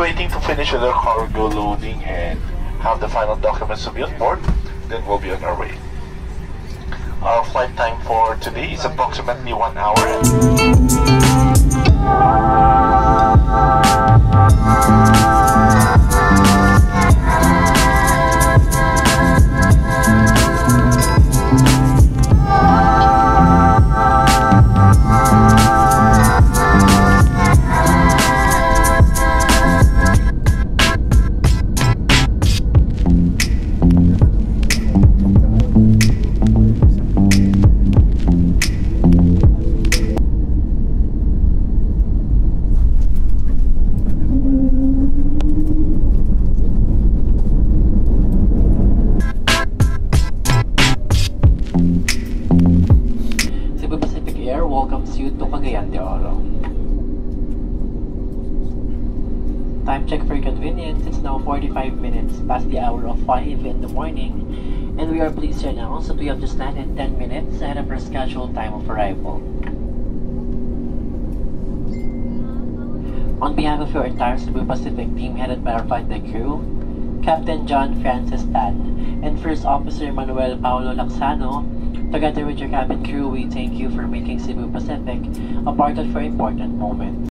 waiting to finish their cargo loading and have the final documents to be on board, then we'll be on our way. Our flight time for today is approximately 1 hour. Time check for convenience, it's now 45 minutes past the hour of 5 in the morning, and we are pleased to announce that we have just landed 10 minutes ahead of our scheduled time of arrival. On behalf of your entire Cebu Pacific team headed by our flight deck crew, Captain John Francis Tan, and First Officer Manuel Paulo Laxano, together with your cabin crew, we thank you for making Cebu Pacific a part of your important moment.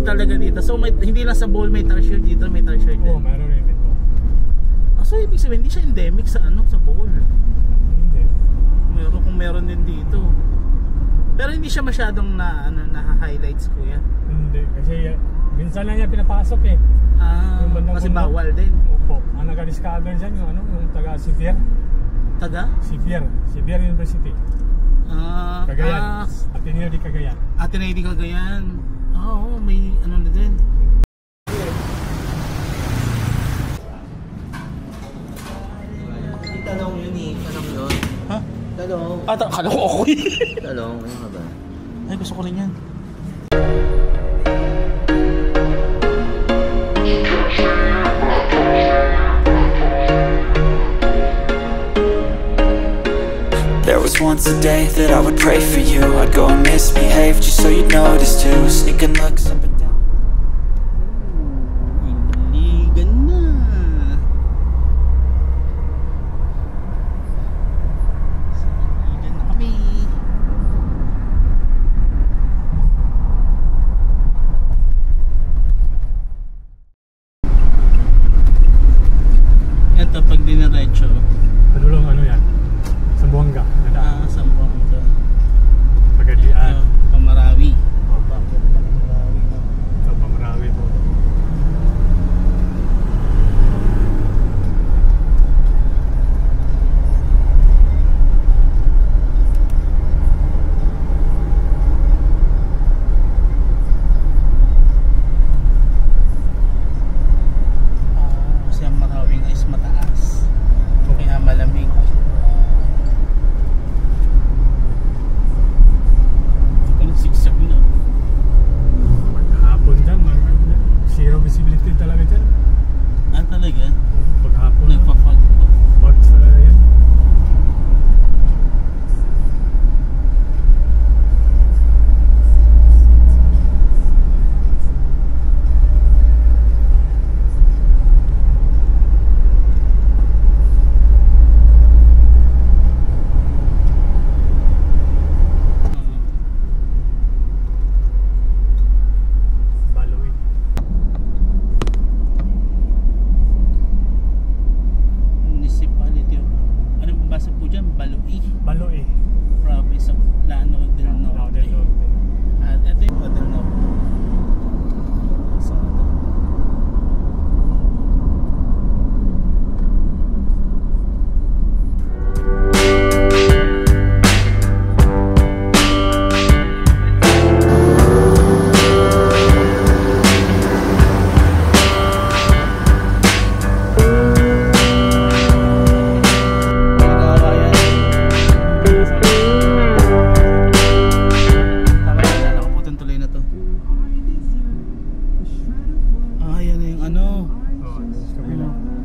Talaga dito. So hindi lang sa bowl may tar shirt dito, may tar shirt din. Oo, mayroon rin dito. So ibig sabihin hindi siya endemic sa sa bowl. Hindi. Meron din dito. Pero hindi siya masyadong na-highlights kuya. Hindi kasi minsan lang niya pinapasok eh. Kasi bawal din. Opo. Ang nag-discover diyan yung taga Sibier. Sibier University. Cagayan. Ateneo de Cagayan. Ateneo de Cagayan. Oo, may ano na din. Talong yun eh, talong yun. Ha? Talong. Kala ko ako eh. Talong, ano nga ba? Ay, gusto ko rin yan. There was once a day that I would pray for you. I'd go and misbehave just so you'd notice too. Sneaking looks up and down. Iligan na. Iligan na kami. Ito pag dinaretso. Padulong ano yan? Sambuanga. Sambuanga. Pagadian. Pamarawi. Pamarawi. Baloi. Baloi. Province of Lanao del Norte. At ito yung Lanao del Norte. Saan ito?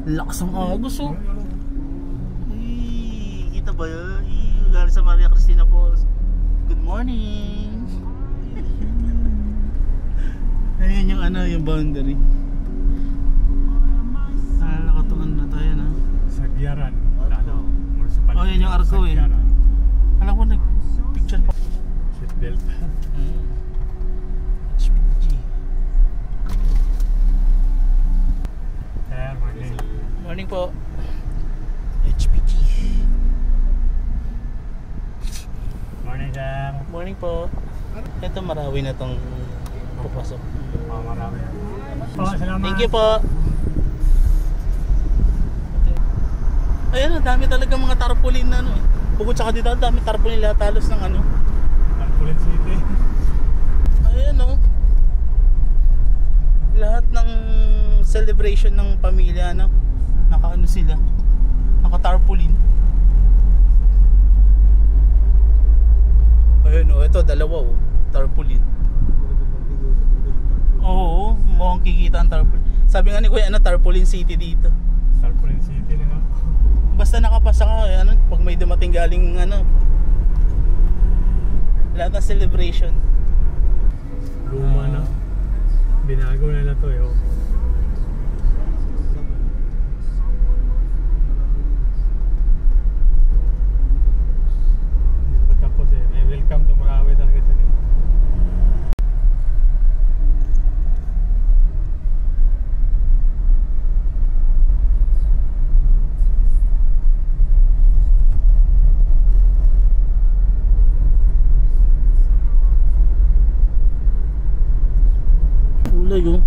Lakas ang agos oh. Ay, kita ba yun? Ay, galing sa Maria Cristina Falls. Good morning. Ayun yung ano, yung boundary. Nakatukan na tayo na. Sagyaran. Municipality. Oh, yun yung arko eh. Alam ko nag-picture pa. Seatbelt. HPG. Morning. Morning po. HPG. Morning, sir. Morning po. Ito Marawi na tong papasok. Marami. Salamat. Thank you po. Ayan, ang dami talaga mga tarpaulin na ano. Bukod sa dito, ang dami tarpaulin lahat halos ng ano. Tarpaulin City. Ayan oh. Lahat ng celebration ng pamilya na naka-ano sila. Naka-tarpaulin. Ayun oh, ito dalawa oh, tarpaulin. Oo, mukhang kikita ang tarpaulin. Sabi nga ni Kuya, ano, tarpaulin city dito. Tarpaulin City na nga. Basta nakapasa ka, ano, pag may dumating galing ano, lahat ng celebration. Luma na. Binago na to eh. Oh. Hindi pa tapos eh. May welcome to Marawi talaga siya eh. Kulay oh.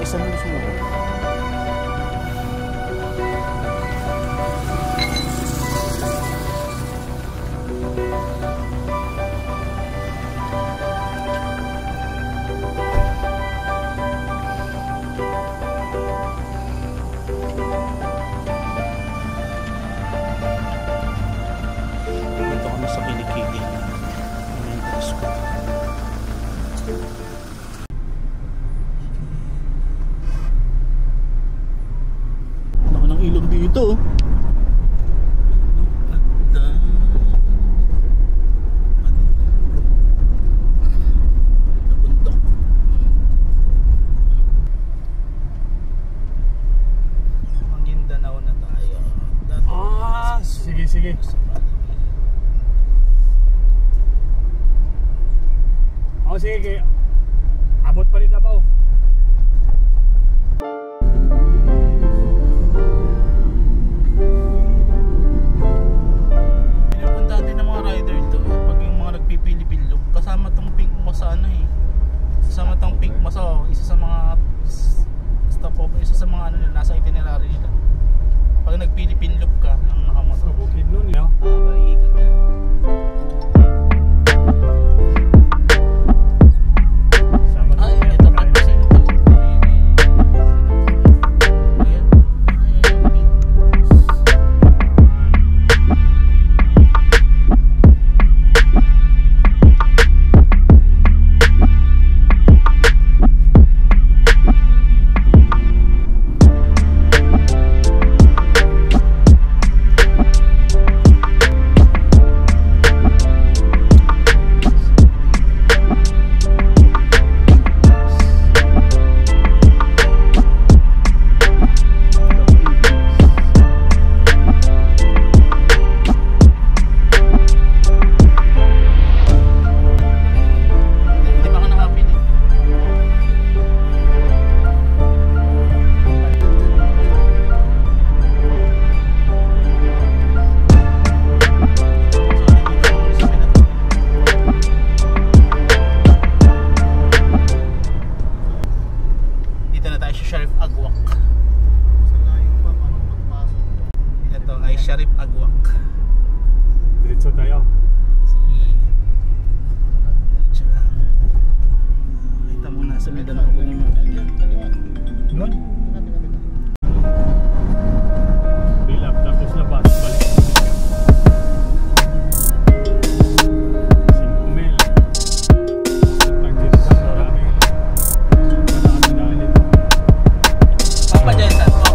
Saan mo sumuko? Dito kami sa Kilikili. Elementary School. Ako ng ilog dito. Maguindanao na tayo. Sige, sige. O sige, abot pa rin Davao. Pinupuntahan din ng mga rider to pag yung mga nagpipili-pilog. Kasama tong pink mo sa ano eh. Kasama tong pink mo sa isa sa mga stopover, isa sa mga ano nila, nasa itinerary nila. Pag nagpili-pilog ka ng nakamotor. Sa bukid nun, no? Ikot ka. Sama Ay, doon, ito kain. 5%. Ayan. Ay, hindi pa ka nakapili. Dito na tayo sa Sharif Agwak. Ito ay Sharif Agwak. Diretso tayo. Kita muna sa Mindanao kung Nun? Bilap, tapos labas. Balik sa Bicam. 5 mil. Pag-dito sa marami. Mataas-daan ito. Papa Jensen po.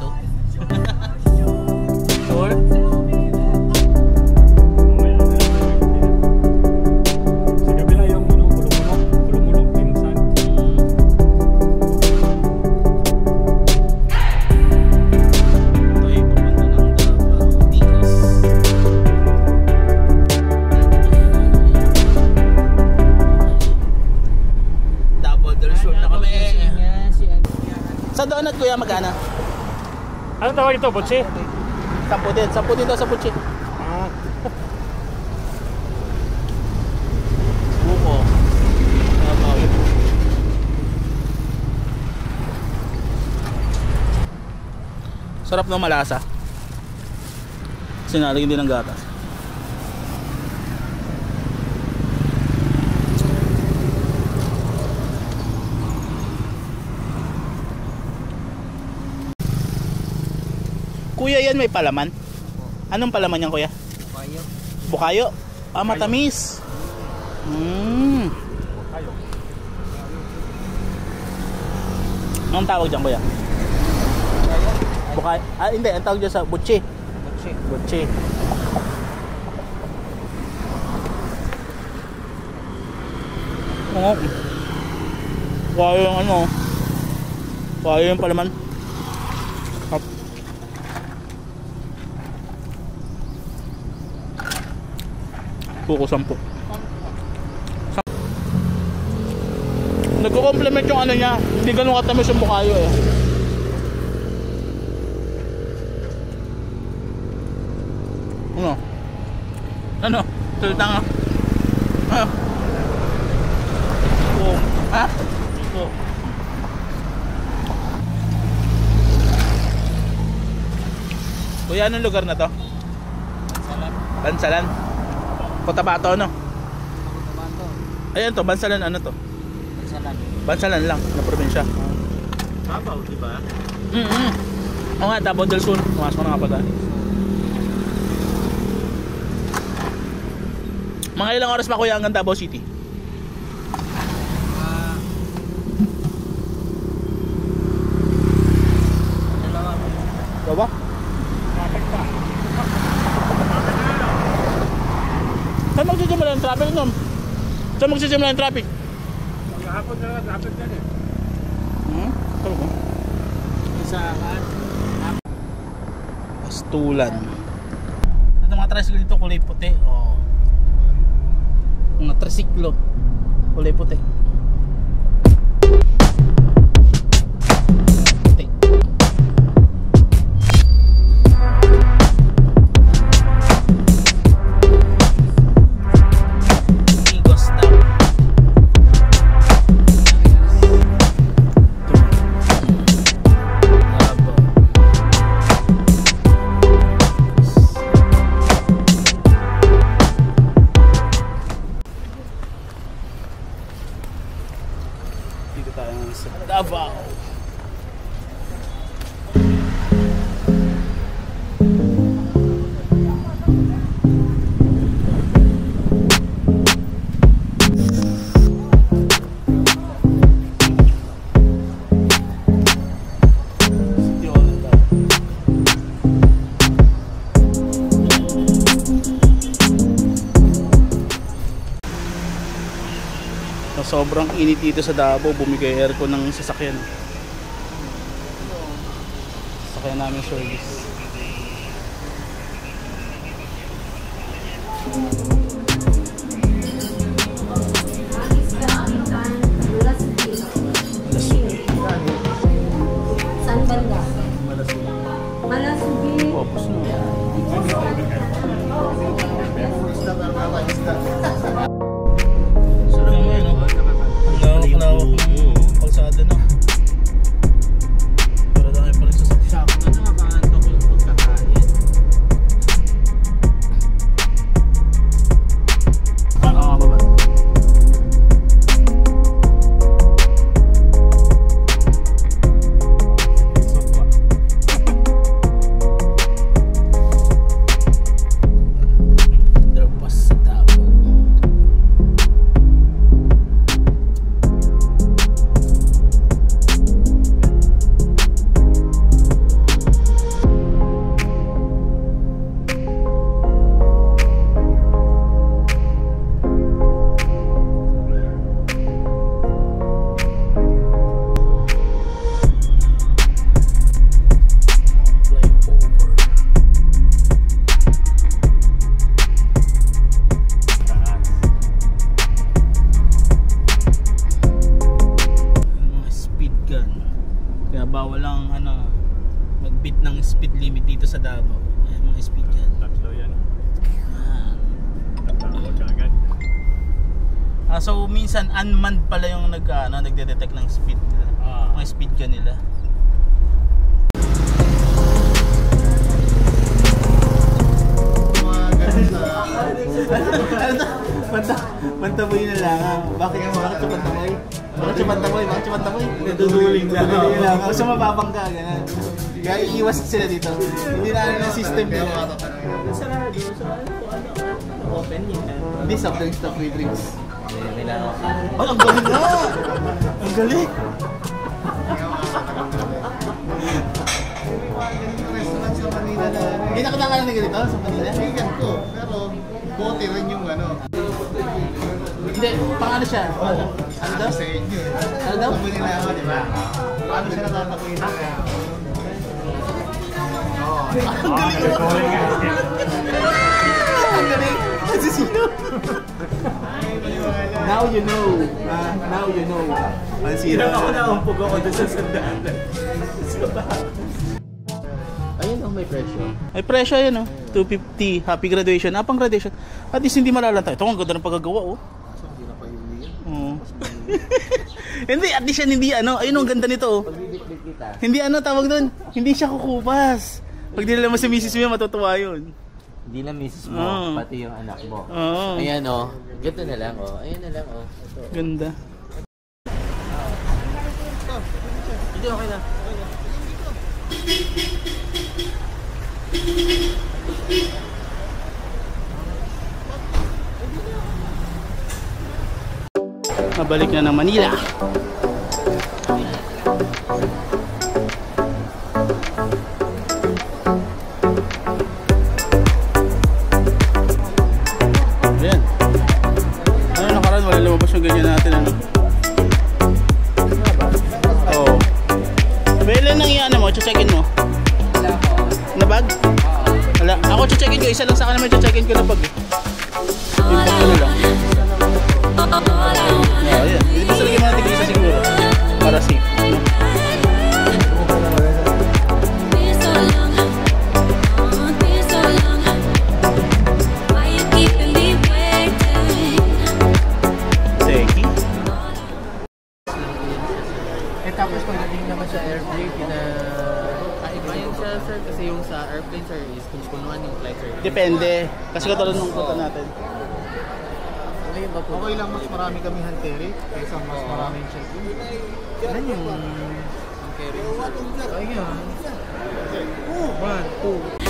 dito. Sure? Sa kabila yung kulumulok, pinsan. Ito ay pupunta ng Davao, Tigas. Double del Sur na kami. Sa donut kuya magana? Anong tawag ito, botse? 10 din. 10 din daw sa Puchi. Buko. Sarap ng malasa. Sinalagyan din ng gatas. Kuya, yan may palaman. Anong palaman yan, kuya? Bukayo. Bukayo. Ah, matamis. Anong tawag dyan, kuya? Bukayo. Ah, hindi. Ang tawag dyan sa butchi. Butsi. Butchi. Oo. Bukayo yung ano. Bukayo yung palaman. Buko 10. Nagko-complement yung ano niya. Hindi ganun katamis yung bukayo eh. Ano? Ano? Salita nga. Ah. Oh. Ah? Oh. Kuya, anong lugar na to? Bansalan. Cotabato, no? Cotabato. Ayan to, Bansalan ano to? Bansalan. Bansalan lang, na probinsya. Davao, di ba? Oo nga, Davao del Sur. Pumasok na nga pa tayo. Mga ilang oras pa kuya hanggang Davao City? Dalawa? Traffic pa. Saan magsisimula yung traffic nun? Saan magsisimula yung traffic? Maghapon na lang, traffic yan eh. Talaga? Sa Pastulan. Ito mga tricycle dito kulay puti. Oh. Mga tricyclo kulay puti. Puti. Igos daw. Dito tayo sa Davao. Sobrang init dito sa Davao, bumigay aircon ng sasakyan. Sasakyan namin service. Saan banda? Malasugi. Opos na. So naman, no? Ang lawak ng kalsada na. Para dami pa rin sa saksak. Ano nakakanto ko yung pagkakain? Paano nga ba ba? Sopa. Underpass sa Davao. humigpit ng speed limit dito sa Davao. Ayan, mga speed yan. Tatlo yan. Tatawag ka agad. So minsan unmanned pala yung nagde-detect ng speed nila. Mga speed gun nila. Pantaboy na lang. Bakit siya pantaboy? Bakit siya pantaboy? Naduduling lang. Gusto mababangga, gano'n. Kaya iiwas sila dito. Hindi na ano yung system nila. Sa radio, open yun. Hindi, soft drinks to free drinks. Ay, ang galing na! Ang galing! Hindi nakatakalan na ganito sa Manila? Kaibigan ko, pero bote rin yung ano. Hindi, paano siya? Ano daw? Sa inyo eh. Ano daw? Sabi nila ako, di ba? Paano siya natatakuin na kaya? Ang galing mo! Ang galing! Kasi sino? Now you know. Now you know. Ang sino? Ako naumpog ako doon sa sandaan. Ayun ang may presyo. May presyo yan, oh. 250. Happy graduation. Apang graduation. At least hindi malalanta. Ito ang ganda ng pagkagawa, oh. Hindi na pa yun. Hindi, at least yan hindi ano. Ayun ang ganda nito, oh. Pagbibit-bit kita. Hindi ano tawag doon. Hindi siya kukupas. Pag dinala mo si misis mo, matutuwa yun. Hindi na misis mo, pati yung anak mo. Oo. Ayan o. Ganito na lang o. Ayan na lang o. Ganda. Hindi okay na. Mabalik na ng Manila. Ayan. Ano nakaraan? Wala lumabas yung ganyan natin, ano? Oo. Bailan nang iyan mo? Check-in mo? Na bag? Wala. Ako check-in ko. Isa lang sa akin naman check-in ko na bag eh. Yung bag ko na lang. Yeah, yeah. Hindi basta lagyan mo natin isa siguro. Para safe. No? Seki. Tapos pagdating naman sa airplane, iba yun siya sir kasi yung sa airplane sir is kung punuan yung flight sir. Depende. Kasi katulad nung punta natin. Okay lang mas marami kami hanteri kaysa mas maraming check-in. Ano yung carry? Ayun. 1, 2.